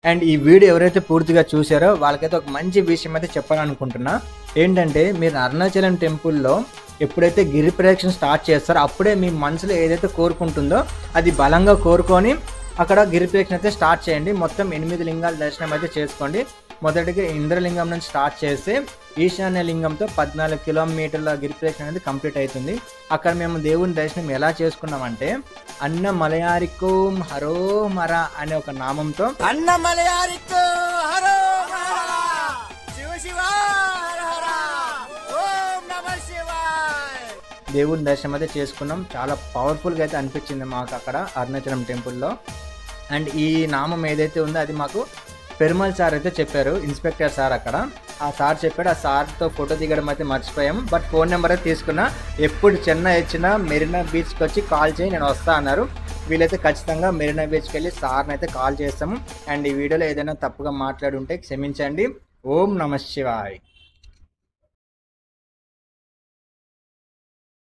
And ఈ video ఎవరైతే పూర్తిగా చూసారో వాళ్ళకైతే ఒక మంచి విషయం అయితే చెప్పాలనుకుంటున్నా. ఏంటంటే మీరు అరుణాచలం టెంపుల్‌లో ఎప్పుడైతే గిరి ప్రదక్షిణ స్టార్ట్ చేస్తారో అప్పుడే మీ మనసులో ఏదైతే కోరుకుంటుందో అది బలంగా కోరుకొని అక్కడ గిరి ప్రదక్షిణ అయితే స్టార్ట్ చేయండి. మొత్తం 8 లింగాల దర్శనం అయితే చేసుకోండి. మొదటిగా ఇంద్రలింగం నుంచి స్టార్ట్ చేస్తే ఈశాన్య లింగంతో 14 కిలోమీటర్ల గిరి ప్రదక్షిణ అనేది కంప్లీట్ అవుతుంది. అక్కడ మేము దేవుని దర్శనం ఎలా చేసుకున్నామంటే అన్నమలయారికోం హరో మర అనే ఒక నామంతో అన్నమలయారికో హరో హర శివ శివ హర హర ఓం నమః శివాయ దేవుని దర్శనం అయితే చేసుకున్నాం. చాలా పవర్ఫుల్గా అయితే అనిపించింది మాకు అక్కడ అరుణాచలం టెంపుల్లో. అండ్ ఈ నామం ఏదైతే ఉందో అది మాకు పెరుమల్ సార్ అయితే చెప్పారు, ఇన్స్పెక్టర్ సార్ అక్కడ. ఆ సార్ చెప్పాడు. ఆ సార్తో ఫోటో దిగడం అయితే మర్చిపోయాము. బట్ ఫోన్ నెంబర్ అయితే తీసుకున్నా. ఎప్పుడు చెన్నై వచ్చినా మెరీనా బీచ్కి వచ్చి కాల్ చేయి, నేను వస్తా అన్నారు. వీళ్ళైతే ఖచ్చితంగా మెరీనా బీచ్కి వెళ్ళి సార్ని అయితే కాల్ చేస్తాము. అండ్ ఈ వీడియోలో ఏదైనా తప్పుగా మాట్లాడి ఉంటే క్షమించండి. ఓం నమః శివాయ్.